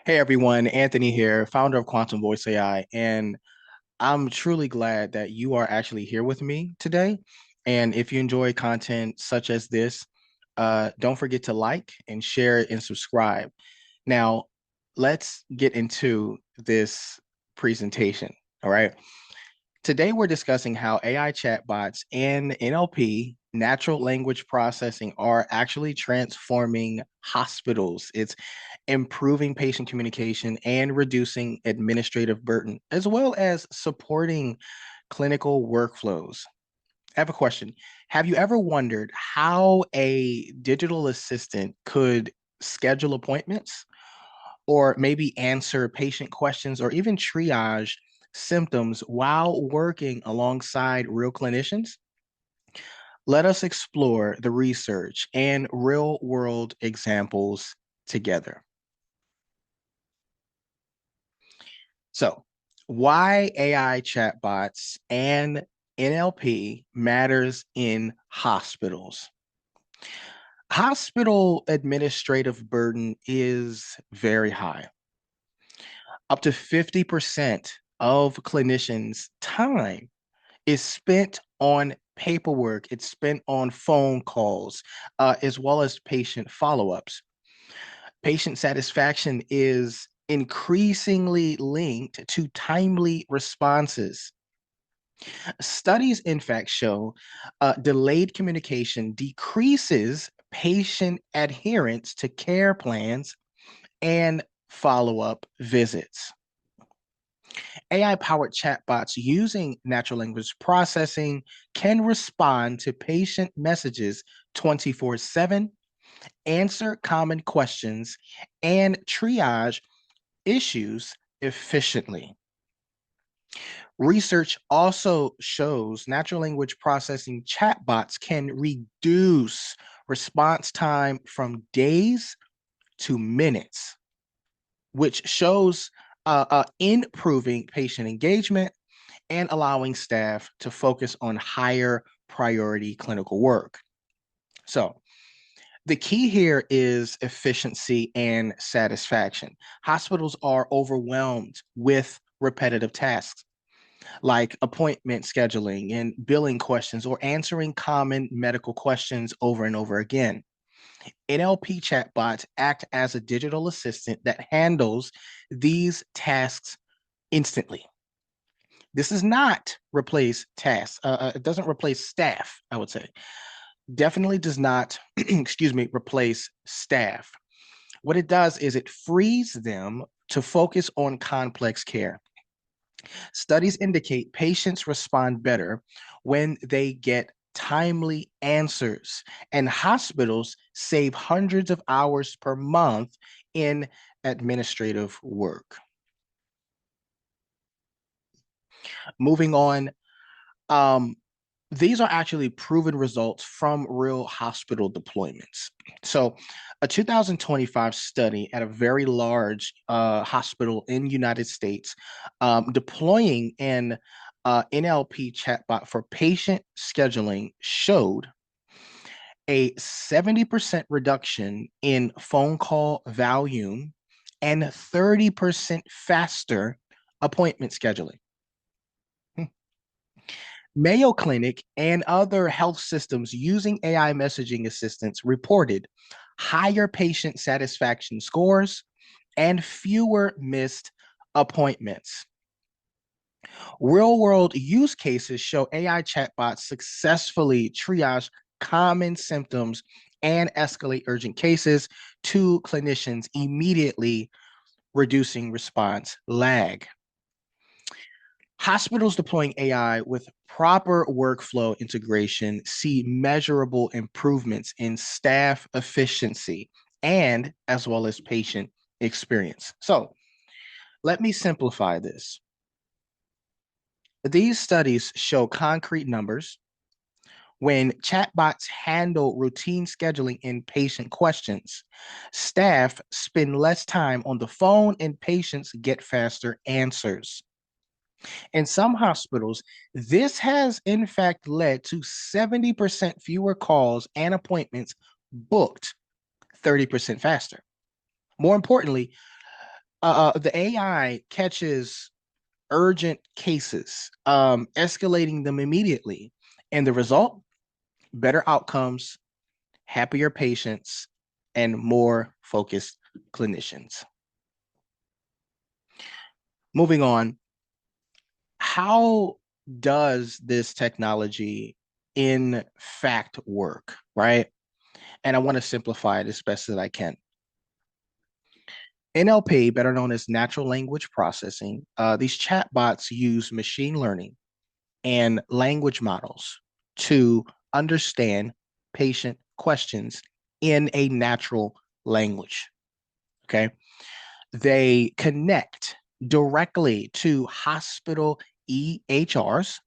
Hey everyone, Anthony here, founder of Quantum Voice AI, and I'm truly glad that you are actually here with me today. And if you enjoy content such as this, don't forget to like and share and subscribe. Now, let's get into this presentation. All right. Today, we're discussing how AI chatbots and NLP, natural language processing, are actually transforming hospitals. It's improving patient communication and reducing administrative burden, as well as supporting clinical workflows. I have a question. Have you ever wondered how a digital assistant could schedule appointments or maybe answer patient questions or even triage symptoms while working alongside real clinicians? Let us explore the research and real world examples together. So, why AI chatbots and NLP matters in hospitals. Hospital administrative burden is very high. Up to 50% of clinicians' time is spent on paperwork, it's spent on phone calls, as well as patient follow ups. Patient satisfaction is increasingly linked to timely responses. Studies, in fact, show delayed communication decreases patient adherence to care plans and follow up visits. AI powered chatbots using natural language processing can respond to patient messages 24/7, answer common questions, and triage issues efficiently. Research also shows natural language processing chatbots can reduce response time from days to minutes, which shows improving patient engagement and allowing staff to focus on higher priority clinical work. So, the key here is efficiency and satisfaction. Hospitals are overwhelmed with repetitive tasks like appointment scheduling and billing questions or answering common medical questions over and over again. NLP chatbots act as a digital assistant that handles these tasks instantly. This does not replace tasks. It doesn't replace staff, I would say. Definitely does not, excuse me, replace staff. What it does is it frees them to focus on complex care. Studies indicate patients respond better when they get timely answers, and hospitals save hundreds of hours per month in administrative work. Moving on, um, these are actually proven results from real hospital deployments. So, a 2025 study at a very large hospital in the United States deploying an NLP chatbot for patient scheduling showed a 70% reduction in phone call volume and 30% faster appointment scheduling. Mayo Clinic and other health systems using AI messaging assistants reported higher patient satisfaction scores and fewer missed appointments. Real world use cases show AI chatbots successfully triage common symptoms and escalate urgent cases to clinicians immediately, reducing response lag. Hospitals deploying AI with proper workflow integration see measurable improvements in staff efficiency and as well as patient experience. So let me simplify this. These studies show concrete numbers. When chatbots handle routine scheduling and patient questions, staff spend less time on the phone and patients get faster answers. In some hospitals, this has in fact led to 70% fewer calls and appointments booked 30% faster. More importantly, The AI catches urgent cases, escalating them immediately. And the result, better outcomes, happier patients, and more focused clinicians. Moving on, how does this technology in fact work, right? And I want to simplify it as best as I can. NLP, better known as natural language processing, these chatbots use machine learning and language models to understand patient questions in a natural language. Okay. They connect directly to hospital EHRs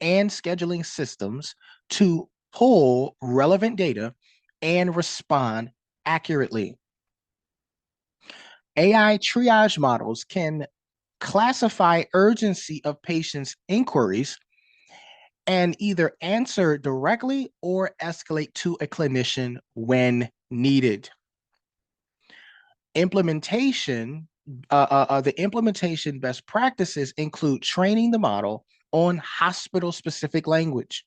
and scheduling systems to pull relevant data and respond accurately. AI triage models can classify urgency of patients' inquiries and either answer directly or escalate to a clinician when needed. Implementation, the implementation best practices include training the model on hospital-specific language,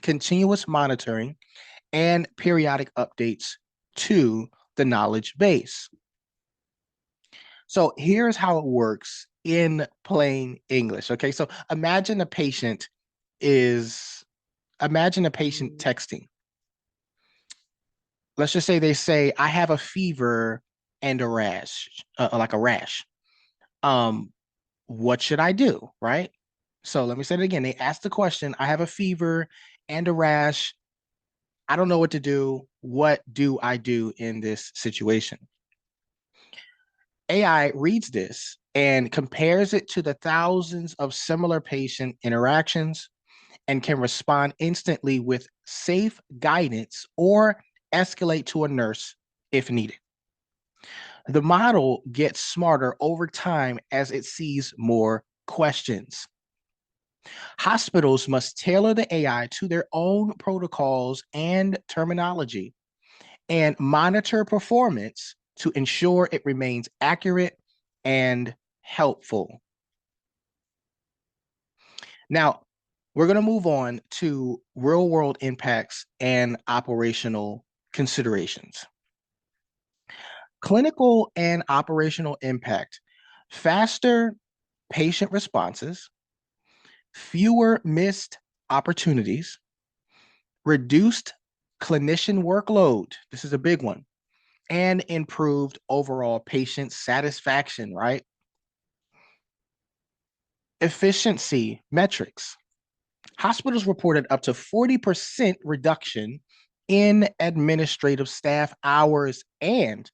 continuous monitoring, and periodic updates to the knowledge base. So here's how it works in plain English. Okay, so is imagine a patient texting. Let's just say they say, I have a fever and a rash, like a rash. Um, what should I do? Right? So let me say it again. They ask the question, I have a fever and a rash. I don't know what to do. What do I do in this situation? AI reads this and compares it to the thousands of similar patient interactions and can respond instantly with safe guidance or escalate to a nurse if needed. The model gets smarter over time as it sees more questions. Hospitals must tailor the AI to their own protocols and terminology and monitor performance to ensure it remains accurate and helpful. Now, we're going to move on to real world impacts and operational considerations. Clinical and operational impact: faster patient responses, fewer missed opportunities, reduced clinician workload. This is a big one. And improved overall patient satisfaction, right? Efficiency metrics. Hospitals reported up to 40% reduction in administrative staff hours and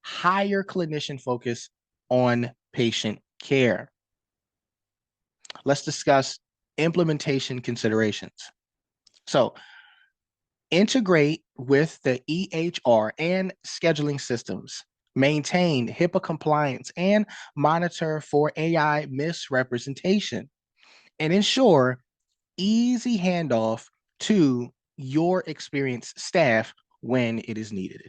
higher clinician focus on patient care. Let's discuss implementation considerations. So, integrate with the EHR and scheduling systems, maintain HIPAA compliance, and monitor for AI misrepresentation, and ensure easy handoff to your experienced staff when it is needed.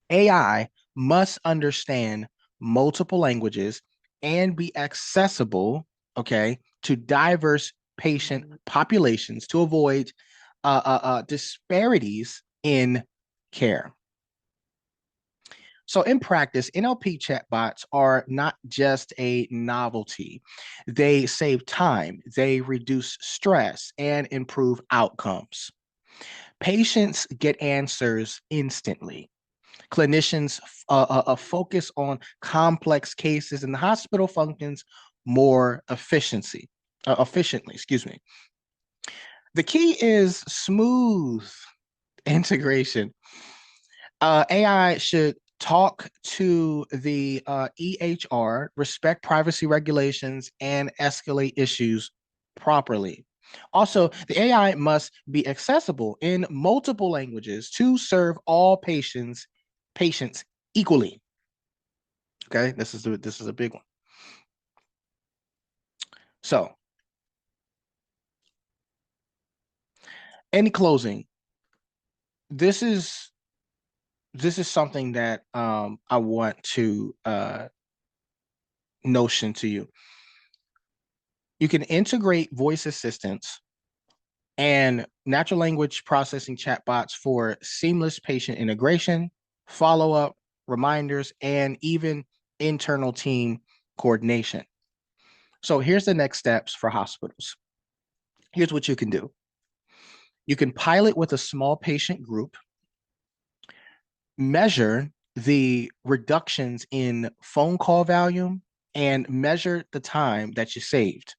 AI must understand multiple languages and be accessible, okay, to diverse patient populations to avoid disparities in care. So in practice, NLP chatbots are not just a novelty. They save time, they reduce stress, and improve outcomes. Patients get answers instantly. Clinicians focus on complex cases, and the hospital functions more efficiently. Excuse me. The key is smooth integration. AI should talk to the EHR, respect privacy regulations, and escalate issues properly. Also, the AI must be accessible in multiple languages to serve all patients equally. Okay, this is a big one. So, in closing, this is this is something that I want to notion to you. You can integrate voice assistants and natural language processing chatbots for seamless patient integration, follow up, reminders, and even internal team coordination. So here's the next steps for hospitals. Here's what you can do. You can pilot with a small patient group, measure the reductions in phone call volume, and measure the time that you saved.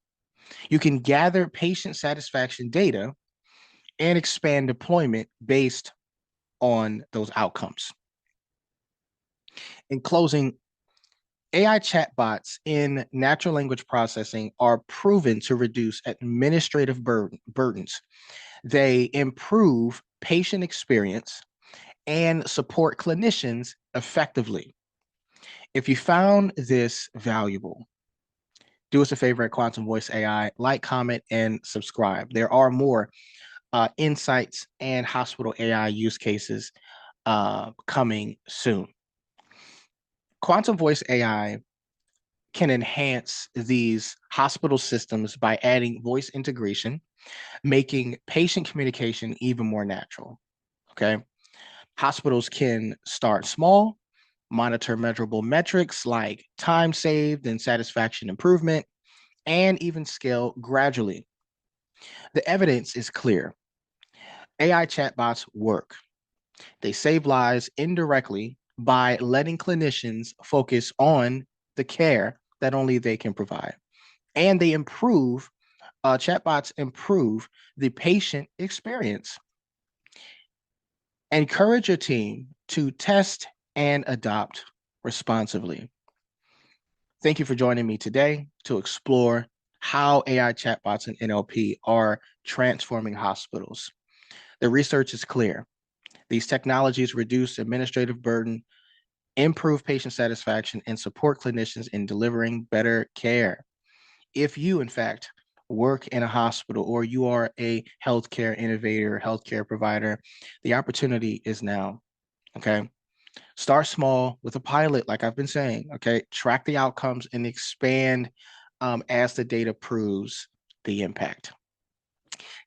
You can gather patient satisfaction data and expand deployment based on those outcomes. In closing, AI chatbots in natural language processing are proven to reduce administrative burdens. They improve patient experience and support clinicians effectively. If you found this valuable, do us a favor at Quantum Voice AI, like, comment, and subscribe. There are more insights and hospital AI use cases coming soon. Quantum Voice AI can enhance these hospital systems by adding voice integration, making patient communication even more natural. Okay. Hospitals can start small, monitor measurable metrics like time saved and satisfaction improvement, and even scale gradually. The evidence is clear. AI chatbots work. They save lives indirectly by letting clinicians focus on the care that only they can provide. And they improve, chatbots improve the patient experience. Encourage your team to test and adopt responsibly. Thank you for joining me today to explore how AI chatbots and NLP are transforming hospitals. The research is clear. These technologies reduce administrative burden, improve patient satisfaction, and support clinicians in delivering better care. If you, in fact, work in a hospital or you are a healthcare innovator, healthcare provider, the opportunity is now. Okay. Start small with a pilot, like I've been saying. Okay. Track the outcomes and expand as the data proves the impact.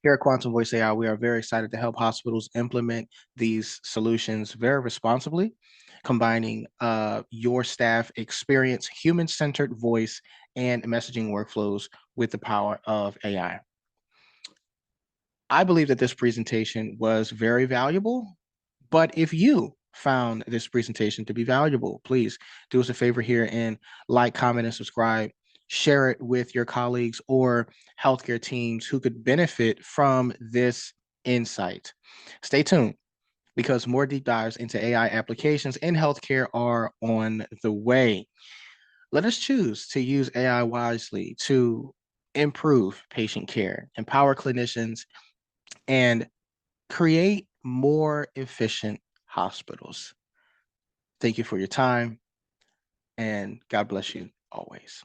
Here at Quantum Voice AI, we are very excited to help hospitals implement these solutions very responsibly, combining your staff experience, human-centered voice, and messaging workflows with the power of AI. I believe that this presentation was very valuable, but if you found this presentation to be valuable, please do us a favor here and like, comment, and subscribe. Share it with your colleagues or healthcare teams who could benefit from this insight. Stay tuned because more deep dives into AI applications in healthcare are on the way. Let us choose to use AI wisely to improve patient care, empower clinicians, and create more efficient hospitals. Thank you for your time, and God bless you always.